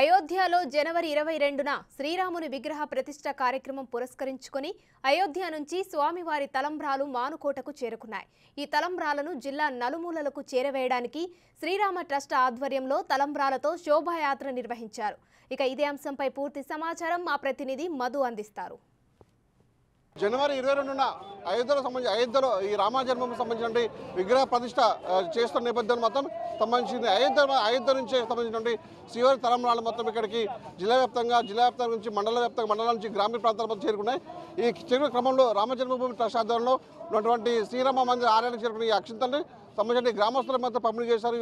అయోధ్యలో జనవరి 22న శ్రీరాముని విగ్రహ ప్రతిష్ఠ కార్యక్రమం పురస్కరించుకొని అయోధ్య నుంచి స్వామివారి తలంబ్రాలు మానుకోటకు చేరుకున్నాయి. ఈ తలంబ్రాలను జిల్లా నలుమూలలకు చేరవేయడానికి శ్రీరామ ట్రస్ట్ ఆధ్వర్యంలో తలంబ్రాలతో శోభాయాత్ర నిర్వహించారు. ఇక ఇదే అంశంపై పూర్తి సమాచారం మా ప్రతినిధి మధు అందిస్తారు. జనవరి 22న అయోధ్యలో ఈ రామ జన్మకు సంబంధించిన విగ్రహ ప్రతిష్ఠ చేస్తున్న నేపథ్యంలో మొత్తం సంబంధించింది అయోధ్య నుంచి సంబంధించినటువంటి శ్రీవారి తలంబ్రాలు మొత్తం ఇక్కడికి జిల్లా వ్యాప్తంగా నుంచి మండలాల నుంచి గ్రామీణ ప్రాంతాల మొత్తం చేరుకున్నాయి. ఈ చేరుకునే క్రమంలో రామ జన్మభూమి ట్రస్ట్ ఆధ్వర్యంలో ఉన్నటువంటి శ్రీరామ మందిర ఆలయానికి చేరుకున్న ఈ అక్షింతల్ని సంబంధించిన గ్రామస్తుల మధ్య పంపిణీ చేశారు.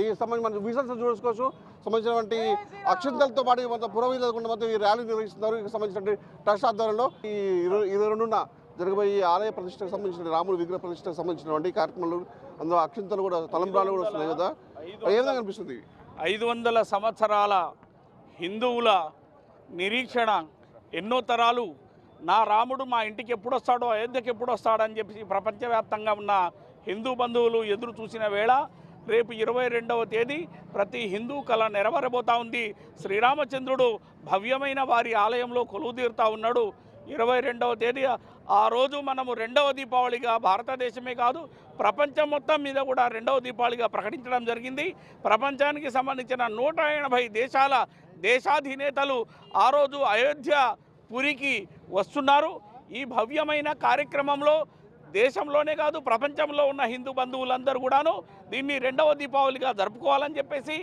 ఈ సంబంధించి మనం విజువల్స్ చూసుకోవచ్చు. సంబంధించినటువంటి అక్షింతలతో పాటు మొత్తం పురోహితులు మొత్తం ఈ ర్యాలీ నిర్వహిస్తున్నారు. ఈ సంబంధించిన ట్రస్ట్ ఆధ్వర్యంలో ఈ 22న జరగబోయే ఆలయ ప్రతిష్టకు సంబంధించిన రాముడి విగ్రహ ప్రతిష్టకు సంబంధించినటువంటి కార్యక్రమాలు అందులో అక్షింతలు కూడా తలంబ్రాలు కూడా వస్తున్నాయి కదా, ఏ విధంగా అనిపిస్తుంది? 500 సంవత్సరాల హిందువుల నిరీక్షణ, ఎన్నో తరాలు నా రాముడు మా ఇంటికి ఎప్పుడు వస్తాడో, అయోధ్యకి ఎప్పుడు వస్తాడని చెప్పి ప్రపంచవ్యాప్తంగా ఉన్న హిందూ బంధువులు ఎదురు చూసిన వేళ రేపు 22వ తేదీ ప్రతి హిందూ కళ నెరవేరబోతా ఉంది. శ్రీరామచంద్రుడు భవ్యమైన వారి ఆలయంలో కొలువుదీరుతా ఉన్నాడు. 22వ తేదీ ఆ రోజు మనము 2వ దీపావళిగా భారతదేశమే కాదు ప్రపంచం మొత్తం మీద కూడా 2వ దీపావళిగా ప్రకటించడం జరిగింది. ప్రపంచానికి సంబంధించిన 180 దేశాల దేశాధినేతలు ఆ రోజు అయోధ్య పురికి వస్తున్నారు. ఈ భవ్యమైన కార్యక్రమంలో దేశంలోనే కాదు ప్రపంచంలో ఉన్న హిందూ బంధువులందరూ కూడాను దీన్ని 2వ దీపావళిగా జరుపుకోవాలని చెప్పేసి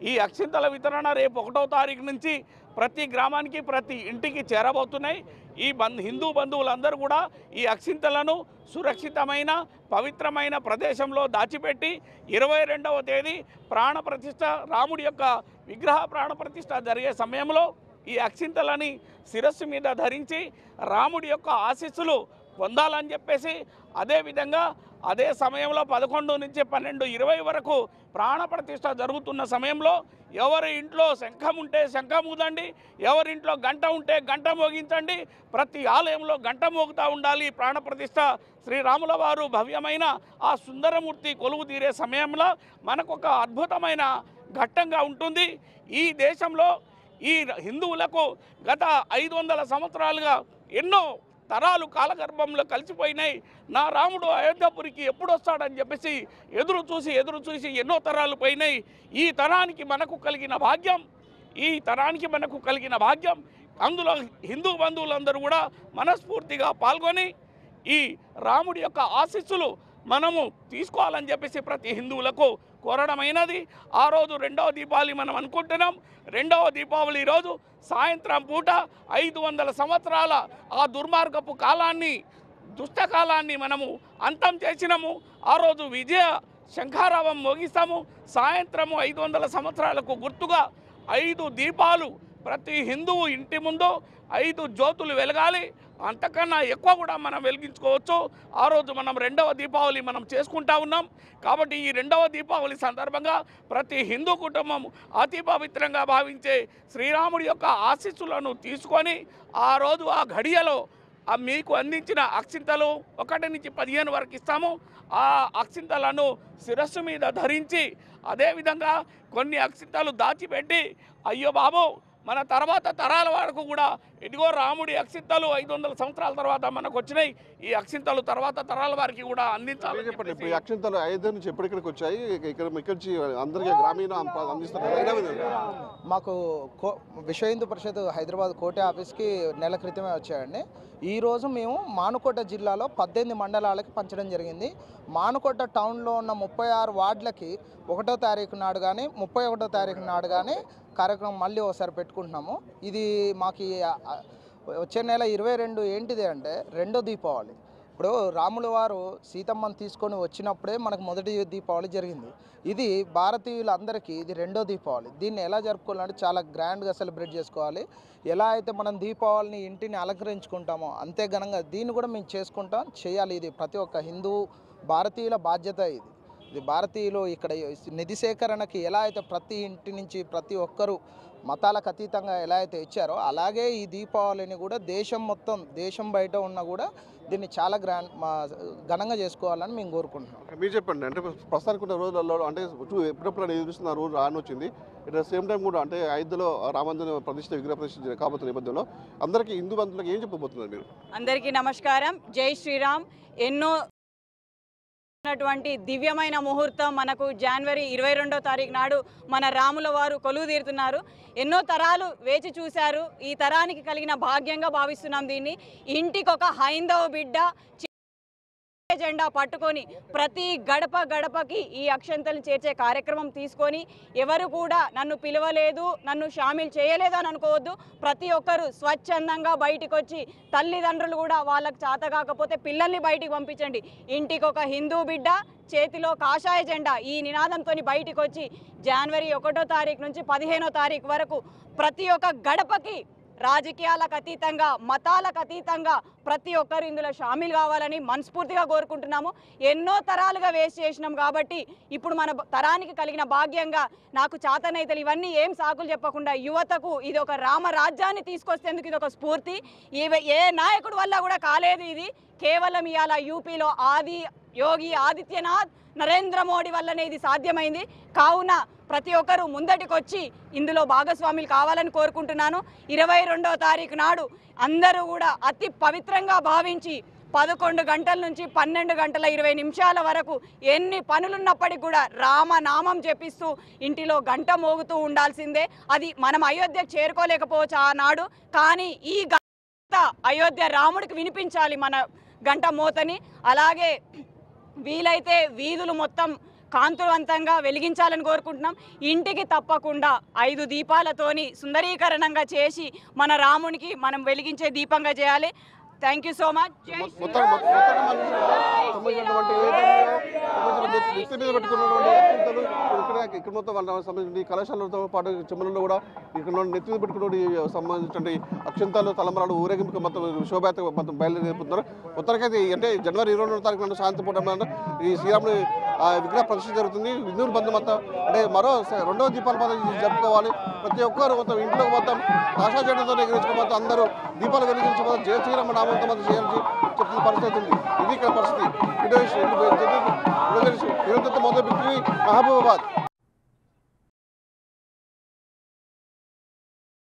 ఈ అక్షింతల వితరణ రేపు 1వ తారీఖు నుంచి ప్రతి గ్రామానికి ప్రతి ఇంటికి చేరబోతున్నాయి. ఈ హిందూ బంధువులందరూ కూడా ఈ అక్షింతలను సురక్షితమైన పవిత్రమైన ప్రదేశంలో దాచిపెట్టి 22వ తేదీ ప్రాణప్రతిష్ఠ రాముడి యొక్క విగ్రహ ప్రాణప్రతిష్ఠ జరిగే సమయంలో ఈ అక్షింతలని శిరస్సు మీద ధరించి రాముడి యొక్క ఆశీస్సులు పొందాలని చెప్పేసి అదేవిధంగా అదే సమయంలో 11 నుంచి 12:20 వరకు ప్రాణప్రతిష్ఠ జరుగుతున్న సమయంలో ఎవరి ఇంట్లో శంఖం ఉంటే శంఖం ఊదండి, ఎవరింట్లో గంట ఉంటే గంట మోగించండి. ప్రతి ఆలయంలో గంట మోగుతూ ఉండాలి. ప్రాణప్రతిష్ఠ శ్రీరాముల వారు భవ్యమైన ఆ సుందరమూర్తి కొలువు తీరే సమయంలో మనకొక అద్భుతమైన ఘట్టంగా ఉంటుంది. ఈ దేశంలో ఈ హిందువులకు గత 500 సంవత్సరాలుగా ఎన్నో తరాలు కాలగర్భంలో కలిసిపోయినాయి. నా రాముడు అయోధ్యపురికి ఎప్పుడు వస్తాడని చెప్పేసి ఎదురు చూసి ఎన్నో తరాలు పోయినాయి. ఈ తరానికి మనకు కలిగిన భాగ్యం అందులో హిందూ బంధువులందరూ కూడా మనస్ఫూర్తిగా పాల్గొని ఈ రాముడి యొక్క ఆశీస్సులు మనము తీసుకోవాలని చెప్పేసి ప్రతి హిందువులకు కోరడమైనది. ఆ రోజు 2వ దీపావళి మనం అనుకుంటున్నాం. 2వ దీపావళి రోజు సాయంత్రం పూట 500 సంవత్సరాల ఆ దుర్మార్గపు కాలాన్ని, దుష్టకాలాన్ని మనము అంతం చేసినాము. ఆ రోజు విజయ శంఖారావం మోగిస్తాము. సాయంత్రము 500 సంవత్సరాలకు గుర్తుగా 5 దీపాలు ప్రతి హిందువు ఇంటి ముందు 5 జ్యోతులు వెలగాలి. అంతకన్నా ఎక్కువ కూడా మనం వెలిగించుకోవచ్చు. ఆ రోజు మనం 2వ దీపావళి మనం చేసుకుంటా ఉన్నాం. కాబట్టి ఈ 2వ దీపావళి సందర్భంగా ప్రతి హిందూ కుటుంబం అతి పవిత్రంగా భావించే శ్రీరాముడి యొక్క ఆశీస్సులను తీసుకొని ఆ రోజు ఆ ఘడియలో మీకు అందించిన అక్షింతలు 1 నుంచి 15 వరకు ఇస్తాము. ఆ అక్షింతలను శిరస్సు మీద ధరించి అదేవిధంగా కొన్ని అక్షింతలు దాచిపెట్టి అయ్యో బాబు మన తర్వాత తరాల వరకు కూడా ఇదిగో రాముడి అక్షింతలు 500 సంవత్సరాల తర్వాత మనకు వచ్చినాయి. ఈ అక్షింతలు తర్వాత తరాల వారికి కూడా అందించాలి. చెప్పండి, ఇప్పుడు ఈ అక్షింతలు అయోధ్య నుంచి ఎప్పటికైనా వచ్చాయి, ఇక్కడ నుంచి అందరికీ గ్రామీణ అందిస్తున్నారు. మాకు విశ్వ హిందూ పరిషత్ హైదరాబాద్ కోట ఆఫీస్కి నెల క్రితమే వచ్చాయండి. ఈరోజు మేము మానుకోట జిల్లాలో 18 మండలాలకి పంచడం జరిగింది. మానుకోట టౌన్లో ఉన్న 36 వార్డులకి 1వ తారీఖు నాడు కానీ 31వ తారీఖు నాడు కానీ కార్యక్రమం మళ్ళీ ఒకసారి పెట్టుకుంటున్నాము. ఇది మాకు వచ్చే నెల 22 ఏంటిది అంటే 2వ దీపావళి. ఇప్పుడు రాముల వారు సీతమ్మను తీసుకొని వచ్చినప్పుడే మనకు మొదటి దీపావళి జరిగింది. ఇది భారతీయులందరికీ ఇది 2వ దీపావళి. దీన్ని ఎలా జరుపుకోవాలంటే చాలా గ్రాండ్గా సెలబ్రేట్ చేసుకోవాలి. ఎలా అయితే మనం దీపావళిని ఇంటిని అలంకరించుకుంటామో అంతే ఘనంగా దీన్ని కూడా మేము చేయాలి. ఇది ప్రతి ఒక్క హిందూ భారతీయుల బాధ్యత ఇది. ఇది భారతీయులు ఇక్కడ నిధి సేకరణకి ఎలా అయితే ప్రతి ఇంటి నుంచి ప్రతి ఒక్కరూ మతాలకు అతీతంగా ఎలా అయితే ఇచ్చారో అలాగే ఈ దీపావళిని కూడా దేశం మొత్తం దేశం బయట ఉన్నా కూడా దీన్ని చాలా ఘనంగా చేసుకోవాలని మేము కోరుకుంటున్నాం. మీరు చెప్పండి, అంటే ప్రస్తుతానికి ఉన్న రోజులలో అంటే ఎప్పుడెప్పుడు ఎదురుస్తున్న రోజు రాని వచ్చింది. ఇట్ ద సేమ్ టైం కూడా అంటే అయోధ్యలో రామందిర ప్రతిష్ఠ విగ్రహ ప్రతిష్ఠ కాబోతున్న నేపథ్యంలో అందరికీ హిందూ బంధువులకు ఏం చెప్పబోతున్నారు మీరు? అందరికీ నమస్కారం. జై శ్రీరామ్. ఎన్నో దివ్యమైన ముహూర్తం మనకు జనవరి 22వ తారీఖు నాడు మన రాముల వారు కొలువు తీరుతున్నారు. ఎన్నో తరాలు వేచి చూశారు. ఈ తరానికి కలిగిన భాగ్యంగా భావిస్తున్నాం దీన్ని. ఇంటికి ఒక హైందవ బిడ్డ జెండా పట్టుకొని ప్రతి గడప గడపకి ఈ అక్షంతలు చేర్చే కార్యక్రమం తీసుకొని ఎవరు కూడా నన్ను పిలవలేదు, నన్ను షామిల్ చేయలేదు అని అనుకోవద్దు. ప్రతి ఒక్కరు స్వచ్ఛందంగా బయటికి వచ్చి తల్లిదండ్రులు కూడా వాళ్ళకి చేత కాకపోతే పిల్లల్ని బయటికి పంపించండి. ఇంటికి ఒక హిందూ బిడ్డ, చేతిలో కాషాయ జెండా, ఈ నినాదంతో బయటికి వచ్చి జనవరి 1వ తారీఖు నుంచి 15వ తారీఖు వరకు ప్రతి ఒక్క గడపకి రాజకీయాలకు అతీతంగా మతాలకు అతీతంగా ప్రతి ఒక్కరు ఇందులో షామిల్ కావాలని మనస్ఫూర్తిగా కోరుకుంటున్నాము. ఎన్నో తరాలుగా వేస్ట్ చేసినాం కాబట్టి ఇప్పుడు మన తరానికి కలిగిన భాగ్యంగా నాకు చాతనైతలు ఇవన్నీ ఏం సాకులు చెప్పకుండా యువతకు ఇది ఒక రామరాజ్యాన్ని తీసుకొస్తేందుకు ఇది ఒక స్ఫూర్తి. ఏ నాయకుడి వల్ల కూడా కాలేదు. ఇది కేవలం ఇవాళ యూపీలో యోగి ఆదిత్యనాథ్, నరేంద్ర మోడీ వల్లనే ఇది సాధ్యమైంది. కావున ప్రతి ఒక్కరూ ముందటికి వచ్చి ఇందులో భాగస్వాములు కావాలని కోరుకుంటున్నాను. 22వ తారీఖు నాడు అందరూ కూడా అతి పవిత్రంగా భావించి 11 గంటల నుంచి 12 గంటల 20 నిమిషాల వరకు ఎన్ని పనులున్నప్పటికీ కూడా రామనామం జపిస్తూ ఇంటిలో గంట మోగుతూ ఉండాల్సిందే. అది మనం అయోధ్యకు చేరుకోలేకపోవచ్చు ఆనాడు, కానీ ఈ గంట అయోధ్య రాముడికి వినిపించాలి మన గంట మోతని. అలాగే వీలైతే వీధులు మొత్తం కాంతివంతంగా వెలిగించాలని కోరుకుంటున్నాం. ఇంటికి తప్పకుండా 5 దీపాలతోని సుందరీకరణంగా చేసి మన రామునికి మనం వెలిగించే దీపంగా చేయాలి. Thank you so much. ఇక్కడ మొత్తం వాళ్ళ సంబంధించిన కళాశాలతో పాటు చెమ్మలలో కూడా ఇక్కడ నెత్తి మీద పెట్టుకున్న సంబంధించిన అక్షంతాలు తలంబరాలు ఊరేగింపు మొత్తం శోభయాత్ర మొత్తం బయలుదేరిపోతున్నారు. మొత్తానికైతే అంటే జనవరి 22వ తారీఖు నాడు సాయంత్రం పూట ఈ శ్రీరాముని విగ్రహ ప్రతిష్ఠ జరుగుతుంది. హిందువుల బంధు మొత్తం అంటే మరో 2వ దీపాల పద్ధతి జరుపుకోవాలి. ప్రతి ఒక్కరు మొత్తం ఇంట్లో మొత్తం ఆశా జెండాతో ఎగిరించుకోవచ్చు. అందరూ దీపాలు వెలిగించుకోవాలి. జయ శ్రీరామ నామంతో మనం చేయాల్సి చెప్తున్న పరిస్థితి ఉంది. ఇది ఇక్కడ పరిస్థితి. మొదలు మహబూబాబాద్.